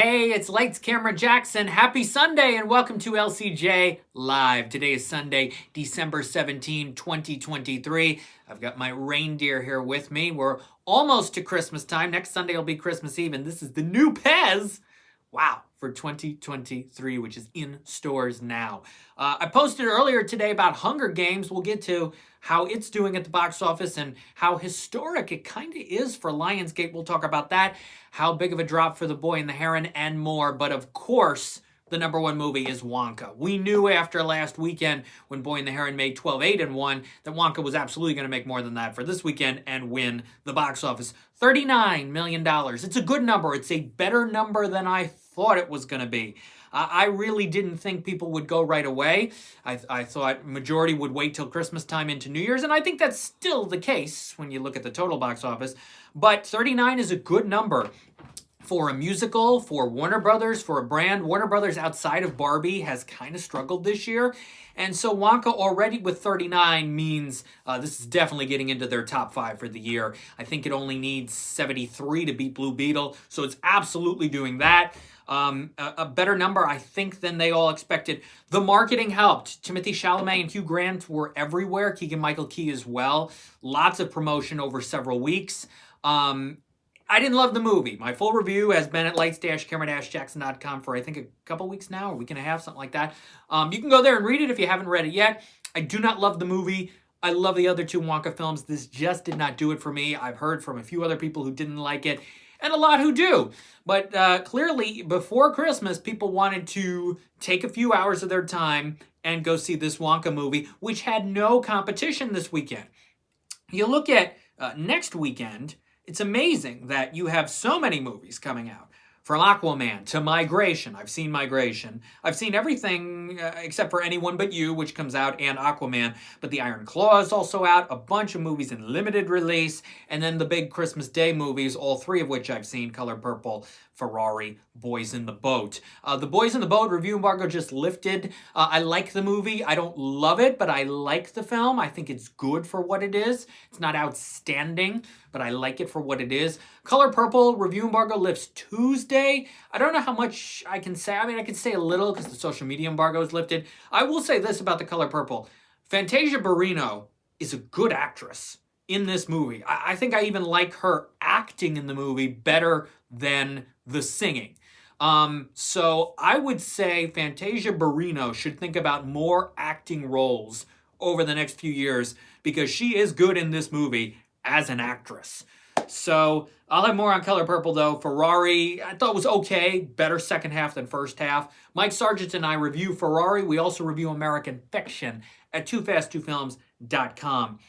Hey, it's Lights Camera Jackson. Happy Sunday and welcome to LCJ Live. Today is Sunday, December 17, 2023. I've got my reindeer here with me. We're almost to Christmas time. Next Sunday will be Christmas Eve, and this is the new Pez. Wow, for 2023, which is in stores now. I posted earlier today about Hunger Games. We'll get to how it's doing at the box office and how historic it kind of is for Lionsgate. We'll talk about that, how big of a drop for The Boy and the Heron, and more. But of course, the number one movie is Wonka. We knew after last weekend when Boy and the Heron made 12.8 that Wonka was absolutely going to make more than that for this weekend and win the box office. $39 million. It's a good number. It's a better number than I thought it was going to be. I really didn't think people would go right away. I thought majority would wait till Christmas time into New Year's, and I think that's still the case when you look at the total box office. But 39 is a good number for a musical, for Warner Brothers, for a brand. Warner Brothers outside of Barbie has kind of struggled this year. And so Wonka already with 39 means this is definitely getting into their top 5 for the year. I think it only needs 73 to beat Blue Beetle. So it's absolutely doing that. A better number, I think, than they all expected. The marketing helped. Timothée Chalamet and Hugh Grant were everywhere. Keegan-Michael Key as well. Lots of promotion over several weeks. I didn't love the movie. My full review has been at lights-camera-jackson.com for I think a couple weeks now, a week and a half, something like that. You can go there and read it if you haven't read it yet. I do not love the movie. I love the other two Wonka films. This just did not do it for me. I've heard from a few other people who didn't like it, and a lot who do. But clearly, before Christmas, people wanted to take a few hours of their time and go see this Wonka movie, which had no competition this weekend. You look at next weekend, it's amazing that you have so many movies coming out. From Aquaman to Migration. I've seen Migration. I've seen everything except for Anyone But You, which comes out, and Aquaman. But The Iron Claw is also out. A bunch of movies in limited release. And then the big Christmas Day movies, all 3 of which I've seen. Color Purple, Ferrari, Boys in the Boat. The Boys in the Boat review embargo just lifted. I like the movie. I don't love it, but I like the film. I think it's good for what it is. It's not outstanding, but I like it for what it is. Color Purple review embargo lifts Tuesday. I don't know how much I can say. I mean, I can say a little because the social media embargo is lifted. I will say this about The Color Purple. Fantasia Barrino is a good actress in this movie. I think I even like her acting in the movie better than the singing. So I would say Fantasia Barrino should think about more acting roles over the next few years because she is good in this movie as an actress. So I'll have more on Color Purple though. Ferrari, I thought was okay. Better second half than first half. Mike Sargent and I review Ferrari. We also review American Fiction at toofast2films.com.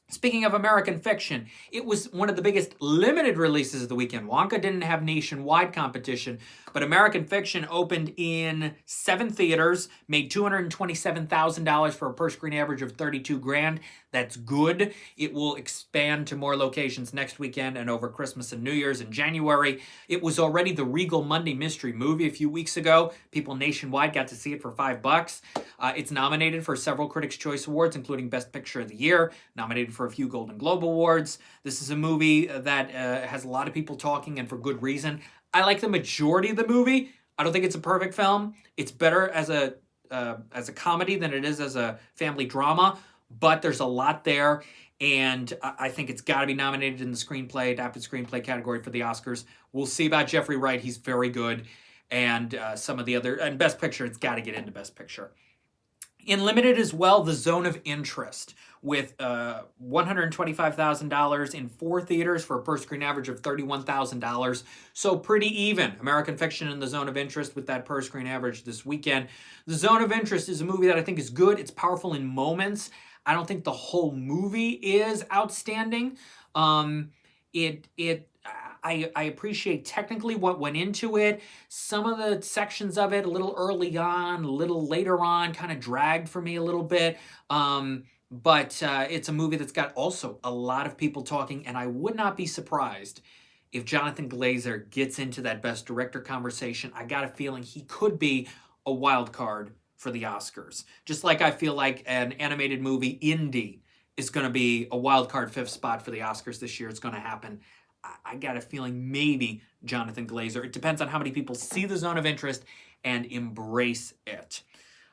Speaking of American Fiction, it was one of the biggest limited releases of the weekend. Wonka didn't have nationwide competition, but American Fiction opened in 7 theaters, made $227,000 for a per-screen average of $32,000. That's good. It will expand to more locations next weekend and over Christmas and New Year's in January. It was already the Regal Monday Mystery Movie a few weeks ago. People nationwide got to see it for $5. It's nominated for several Critics' Choice Awards, including Best Picture of the Year, nominated for a few Golden Globe Awards. This is a movie that has a lot of people talking, and for good reason. I like the majority of the movie. I don't think it's a perfect film. It's better as a comedy than it is as a family drama, but there's a lot there, and I think it's got to be nominated in the adapted screenplay category for the Oscars. We'll see about Jeffrey Wright. He's very good, and some of the other, and Best Picture, it's got to get into Best Picture. In limited as well, The Zone of Interest, with $125,000 in 4 theaters for a per-screen average of $31,000. So pretty even. American Fiction and The Zone of Interest with that per-screen average this weekend. The Zone of Interest is a movie that I think is good. It's powerful in moments. I don't think the whole movie is outstanding. I appreciate technically what went into it. Some of the sections of it, a little early on, a little later on, kind of dragged for me a little bit. But it's a movie that's got also a lot of people talking, and I would not be surprised if Jonathan Glazer gets into that Best Director conversation. I got a feeling he could be a wild card for the Oscars. Just like I feel like an animated movie, Indie, is going to be a wild card 5th spot for the Oscars this year. It's going to happen. I got a feeling maybe Jonathan Glazer. It depends on how many people see the Zone of Interest and embrace it.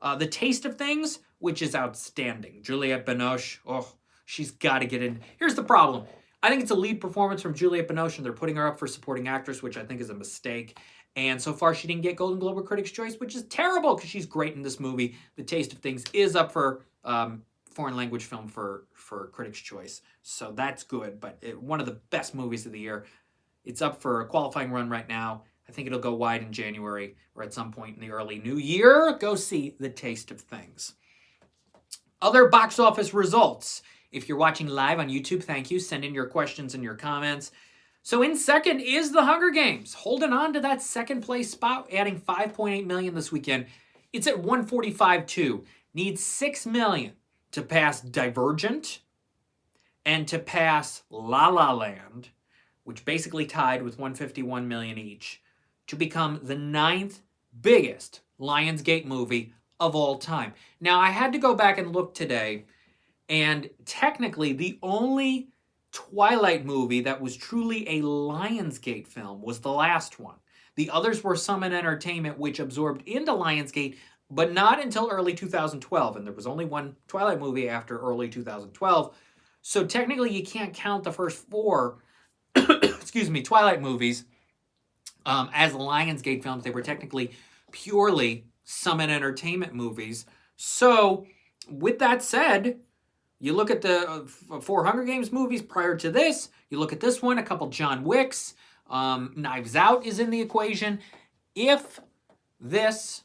The Taste of Things, which is outstanding. Juliette Binoche, oh, she's got to get in. Here's the problem. I think it's a lead performance from Juliette Binoche, and they're putting her up for supporting actress, which I think is a mistake. And so far, she didn't get Golden Globe or Critics' Choice, which is terrible because she's great in this movie. The Taste of Things is up for foreign language film for Critics' Choice, so that's good. But one of the best movies of the year. It's up for a qualifying run right now. I think it'll go wide in January or at some point in the early new year. Go see The Taste of Things. Other box office results. If you're watching live on YouTube, thank you. Send in your questions and your comments. So in second is The Hunger Games, holding on to that second place spot, adding $5.8 million this weekend. It's at $145.2. Needs $6 million to pass Divergent and to pass La La Land, which basically tied with $151 million each, to become the 9th biggest Lionsgate movie of all time. Now, I had to go back and look today, and technically the only Twilight movie that was truly a Lionsgate film was the last one. The others were Summit Entertainment, which absorbed into Lionsgate, but not until early 2012, and there was only one Twilight movie after early 2012. So technically you can't count the first 4 Twilight movies as Lionsgate films. They were technically purely Summit Entertainment movies. So with that said, you look at the 4 Hunger Games movies prior to this, you look at this one, a couple John Wicks, Knives Out is in the equation. If this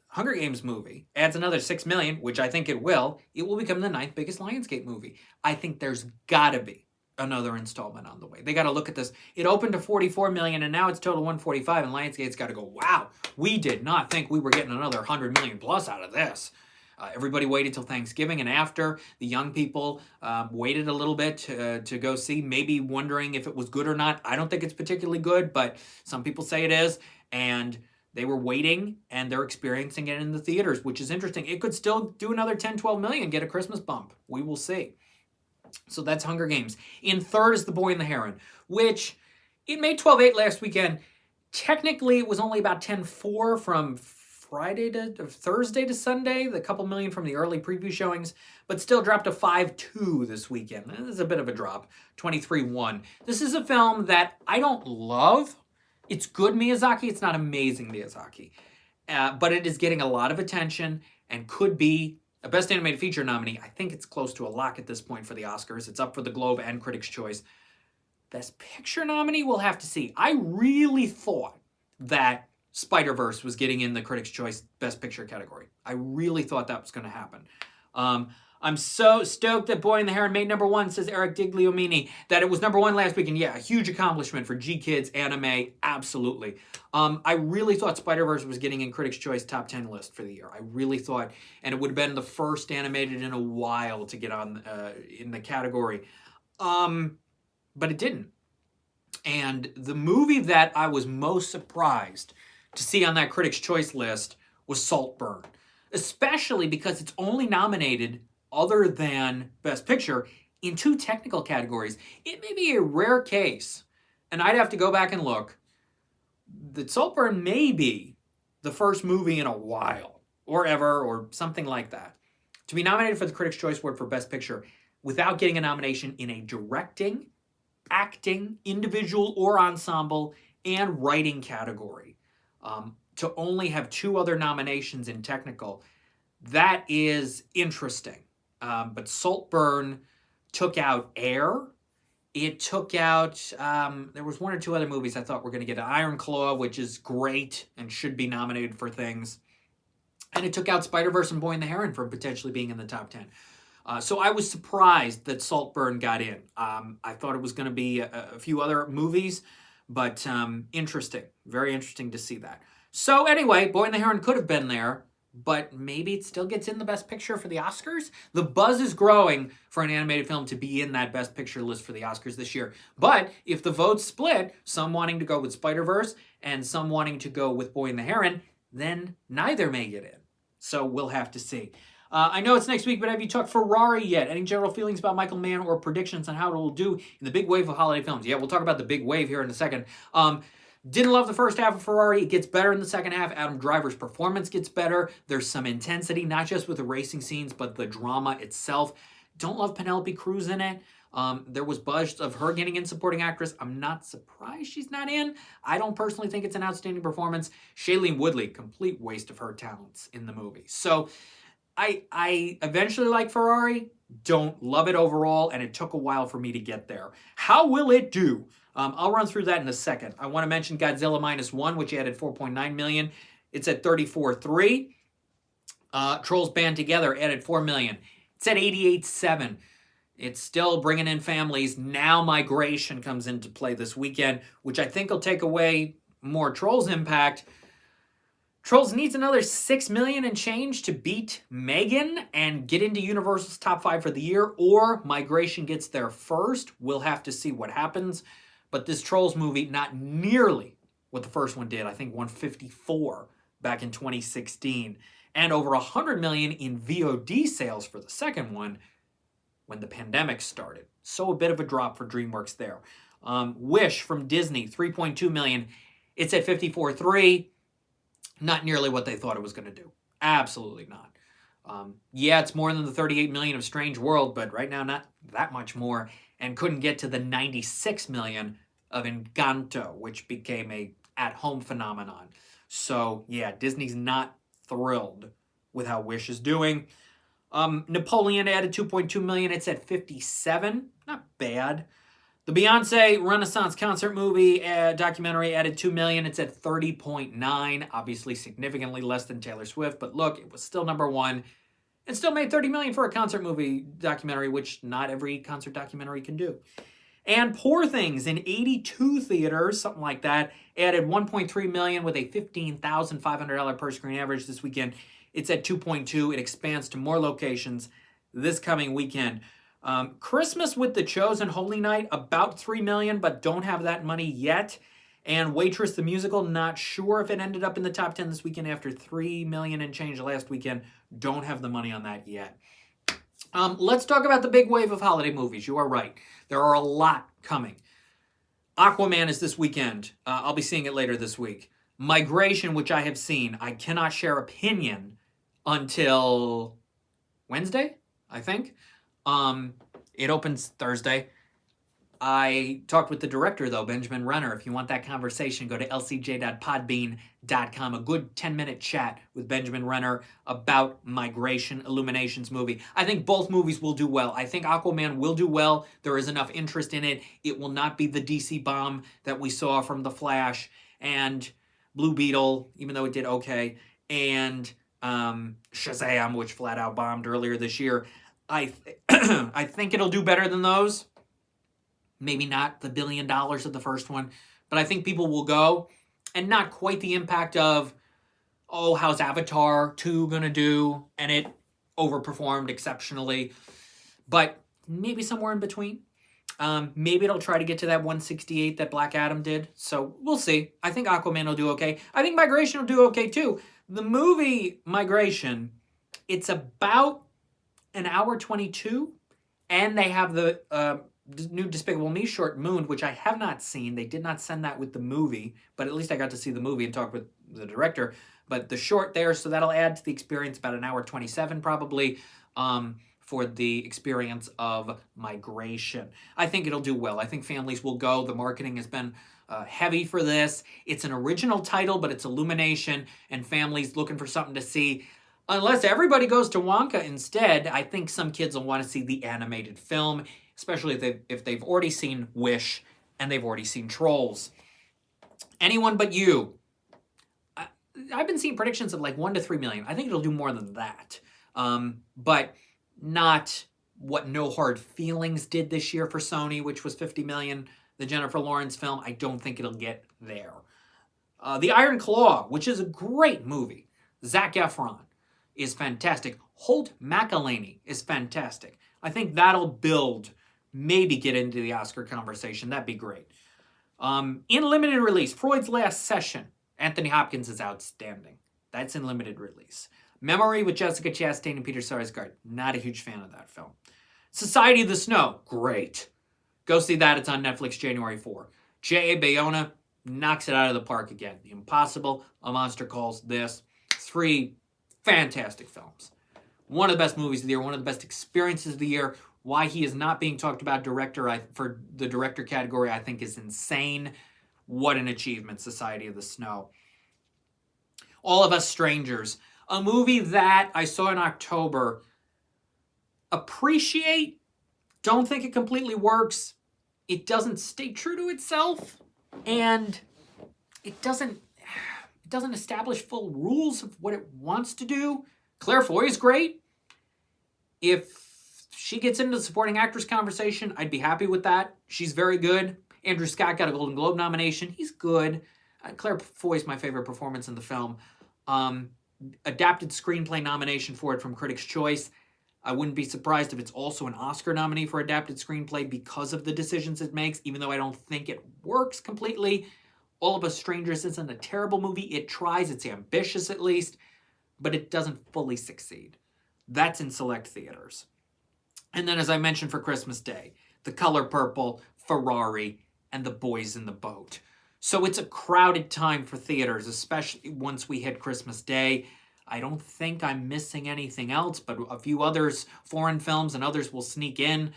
Hunger Games movie adds another $6 million, which I think it will become the 9th biggest Lionsgate movie. I think there's gotta be another installment on the way. They got to look at this. It opened to $44 million, and now it's total $145, and Lionsgate's got to go, wow, we did not think we were getting another $100 million plus out of this. Everybody waited till Thanksgiving, and after, the young people waited a little bit to go see, maybe wondering if it was good or not. I don't think it's particularly good, but some people say it is, and they were waiting, and they're experiencing it in the theaters, which is interesting. It could still do another 10, 12 million, get a Christmas bump. We will see. So that's Hunger Games. In third is The Boy and the Heron, which it made 12.8 last weekend. Technically, it was only about 10.4 from Thursday to Sunday, the couple million from the early preview showings, but still dropped to 5.2 this weekend. This is a bit of a drop, 23.1. This is a film that I don't love. It's good Miyazaki. It's not amazing Miyazaki. But it is getting a lot of attention and could be a Best Animated Feature nominee. I think it's close to a lock at this point for the Oscars. It's up for the Globe and Critics' Choice. Best Picture nominee, we'll have to see. I really thought that Spider-Verse was getting in the Critics' Choice Best Picture category. I really thought that was going to happen. I'm so stoked that Boy and the Heron made #1, says Eric Digliomini, that it was #1 last weekend. Yeah, a huge accomplishment for G-Kids anime, absolutely. I really thought Spider-Verse was getting in Critics' Choice top 10 list for the year. I really thought, and it would have been the first animated in a while to get on in the category. But it didn't. And the movie that I was most surprised to see on that Critics' Choice list was Saltburn, especially because it's only nominated, other than Best Picture, in 2 technical categories. It may be a rare case, and I'd have to go back and look, that Saltburn may be the first movie in a while, or ever, or something like that, to be nominated for the Critics' Choice Award for Best Picture without getting a nomination in a directing, acting, individual or ensemble, and writing category. To only have 2 other nominations in technical, that is interesting. But Saltburn took out Air. It took out, there was 1 or 2 other movies I thought were going to get Iron Claw, which is great and should be nominated for things. And it took out Spider-Verse and Boy and the Heron from potentially being in the top 10. So I was surprised that Saltburn got in. I thought it was going to be a few other movies, but interesting. Very interesting to see that. So anyway, Boy and the Heron could have been there, but maybe it still gets in the Best Picture for the Oscars. The buzz is growing for an animated film to be in that Best Picture list for the Oscars this year. But if the votes split, some wanting to go with Spider-Verse and some wanting to go with Boy and the Heron, then neither may get in. So we'll have to see. I know it's next week, but have you talked Ferrari yet? Any general feelings about Michael Mann or predictions on how it will do in the big wave of holiday films? Yeah, we'll talk about the big wave here in a second. Didn't love the first half of Ferrari. It gets better in the second half. Adam Driver's performance gets better. There's some intensity, not just with the racing scenes, but the drama itself. Don't love Penelope Cruz in it. There was buzz of her getting in supporting actress. I'm not surprised she's not in. I don't personally think it's an outstanding performance. Shailene Woodley, complete waste of her talents in the movie. So I eventually like Ferrari, don't love it overall, and it took a while for me to get there. How will it do? I'll run through that in a second. I want to mention Godzilla -1, which added 4.9 million. It's at 34.3. Trolls Band Together added 4 million. It's at 88.7. It's still bringing in families. Now Migration comes into play this weekend, which I think will take away more Trolls impact. Trolls needs another 6 million and change to beat Megan and get into Universal's top 5 for the year, or Migration gets there first. We'll have to see what happens. But this Trolls movie, not nearly what the first one did. I think 154 back in 2016. And over 100 million in VOD sales for the second one when the pandemic started. So a bit of a drop for DreamWorks there. Wish from Disney, 3.2 million. It's at 54.3. Not nearly what they thought it was going to do. Absolutely not. Yeah, it's more than the 38 million of Strange World, but right now not that much more, and couldn't get to the 96 million of Encanto, which became a at-home phenomenon. So yeah, Disney's not thrilled with how Wish is doing. Napoleon added 2.2 million. It's at 57. Not bad. The Beyonce Renaissance concert movie documentary added 2 million. It's at 30.9. Obviously significantly less than Taylor Swift, but look, it was still #1 and still made 30 million for a concert movie documentary, which not every concert documentary can do. And Poor Things in 82 theaters, something like that, added 1.3 million with a $15,500 per screen average this weekend. It's at 2.2. It expands to more locations this coming weekend. Christmas with the Chosen Holy Night, about 3 million, but don't have that money yet. And Waitress the Musical, not sure if it ended up in the top 10 this weekend after 3 million and change last weekend. Don't have the money on that yet. Let's talk about the big wave of holiday movies. You are right. There are a lot coming. Aquaman is this weekend. I'll be seeing it later this week. Migration, which I have seen. I cannot share opinion until Wednesday, I think. It opens Thursday. I talked with the director, though, Benjamin Renner. If you want that conversation, go to lcj.podbean.com. A good 10-minute chat with Benjamin Renner about Migration, Illuminations movie. I think both movies will do well. I think Aquaman will do well. There is enough interest in it. It will not be the DC bomb that we saw from The Flash and Blue Beetle, even though it did okay, and Shazam, which flat out bombed earlier this year. I think it'll do better than those. Maybe not the $1 billion of the first one, but I think people will go, and not quite the impact of, oh, how's Avatar 2 gonna do? And it overperformed exceptionally, but maybe somewhere in between. Maybe it'll try to get to that 168 that Black Adam did. So we'll see. I think Aquaman will do okay. I think Migration will do okay too. The movie Migration, it's about an hour 22, and they have the new Despicable Me short, Moon, which I have not seen. They did not send that with the movie, but at least I got to see the movie and talk with the director. But the short there, so that'll add to the experience, about an hour 27 probably, for the experience of Migration. I think it'll do well. I think families will go. The marketing has been heavy for this. It's an original title, but it's Illumination, and families looking for something to see. Unless everybody goes to Wonka instead, I think some kids will want to see the animated film, especially if they've already seen Wish and they've already seen Trolls. Anyone But You. I've been seeing predictions of like 1 to 3 million. I think it'll do more than that. But not what No Hard Feelings did this year for Sony, which was 50 million. The Jennifer Lawrence film, I don't think it'll get there. The Iron Claw, which is a great movie. Zac Efron is fantastic. Holt McElhaney is fantastic. I think that'll build, maybe get into the Oscar conversation. That'd be great. In limited release, Freud's Last Session. Anthony Hopkins is outstanding. That's in limited release. Memory with Jessica Chastain and Peter Sarsgaard. Not a huge fan of that film. Society of the Snow. Great. Go see that. It's on Netflix January 4. J.A. Bayona knocks it out of the park again. The Impossible, A Monster Calls, this. 3 fantastic films. One of the best movies of the year. One of the best experiences of the year. Why he is not being talked about for the director category, I think, is insane. What an achievement, Society of the Snow. All of Us Strangers. A movie that I saw in October. Appreciate. Don't think it completely works. It doesn't stay true to itself. And it doesn't establish full rules of what it wants to do. Claire Foy is great. If she gets into the supporting actress conversation, I'd be happy with that. She's very good. Andrew Scott got a Golden Globe nomination. He's good. Claire Foy is my favorite performance in the film. Adapted screenplay nomination for it from Critics' Choice. I wouldn't be surprised if it's also an Oscar nominee for adapted screenplay because of the decisions it makes, even though I don't think it works completely. All of Us Strangers isn't a terrible movie. It tries. It's ambitious at least, but it doesn't fully succeed. That's in select theaters. And then, as I mentioned for Christmas Day, The Color Purple, Ferrari, and The Boys in the Boat. So it's a crowded time for theaters, especially once we hit Christmas Day. I don't think I'm missing anything else, but a few others, foreign films and others will sneak in.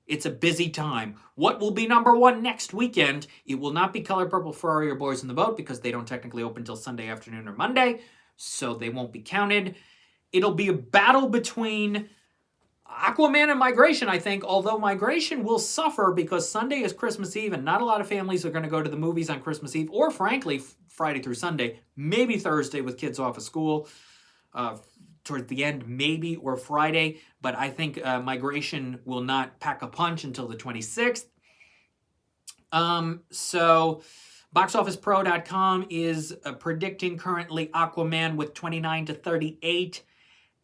It's a busy time. What will be number 1 next weekend? It will not be Color Purple, Ferrari, or Boys in the Boat because they don't technically open until Sunday afternoon or Monday, so they won't be counted. It'll be a battle between Aquaman and Migration, I think, although Migration will suffer because Sunday is Christmas Eve and not a lot of families are going to go to the movies on Christmas Eve, or frankly, Friday through Sunday, maybe Thursday with kids off of school. Towards the end, maybe, or Friday, but I think Migration will not pack a punch until the 26th. So BoxOfficePro.com is predicting currently Aquaman with 29 to 38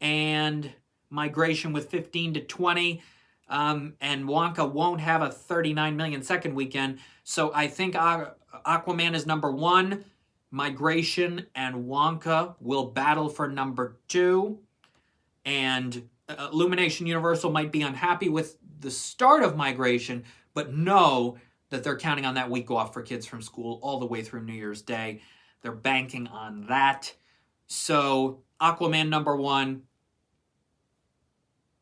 and Migration with 15 to 20. And Wonka won't have a 39 million second weekend. So I think Aquaman is number 1. Migration and Wonka will battle for number 2. And Illumination Universal might be unhappy with the start of Migration, but know that they're counting on that week off for kids from school all the way through New Year's Day. They're banking on that. So Aquaman number 1.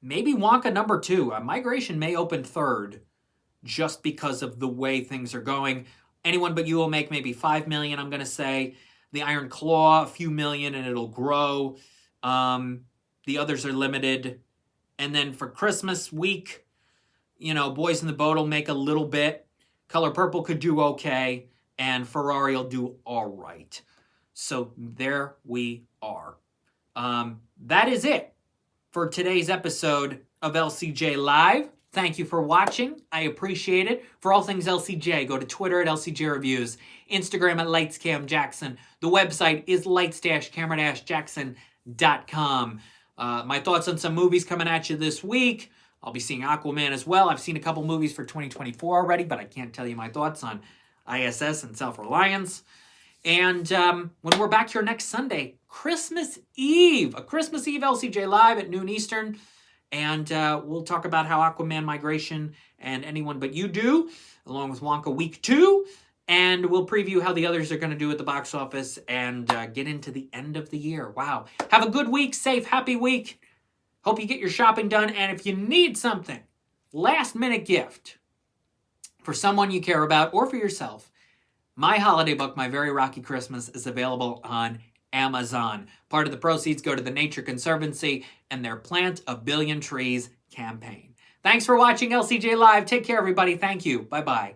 Maybe Wonka number 2. Migration may open 3rd just because of the way things are going. Anyone But You will make maybe 5 million, I'm going to say. The Iron Claw, a few million, and it'll grow. The others are limited. And then for Christmas week, Boys in the Boat will make a little bit. Color Purple could do okay. And Ferrari will do all right. So there we are. That is it for today's episode of LCJ Live. Thank you for watching. I appreciate it. For all things LCJ, go to Twitter at LCJ Reviews, Instagram at LightsCamJackson. The website is lights-camera-jackson.com. My thoughts on some movies coming at you this week. I'll be seeing Aquaman as well. I've seen a couple movies for 2024 already, but I can't tell you my thoughts on ISS and Self-Reliance. And when we're back here next Sunday, Christmas Eve, a Christmas Eve LCJ Live at noon Eastern. And we'll talk about how Aquaman, Migration, and Anyone But You do, along with Wonka Week 2. And we'll preview how the others are going to do at the box office and get into the end of the year. Wow. Have a good week, safe, happy week. Hope you get your shopping done. And if you need something, last-minute gift for someone you care about or for yourself, my holiday book, My Very Rocky Christmas, is available on Amazon. Part of the proceeds go to the Nature Conservancy and their Plant a Billion Trees campaign. Thanks for watching LCJ Live. Take care, everybody. Thank you. Bye-bye.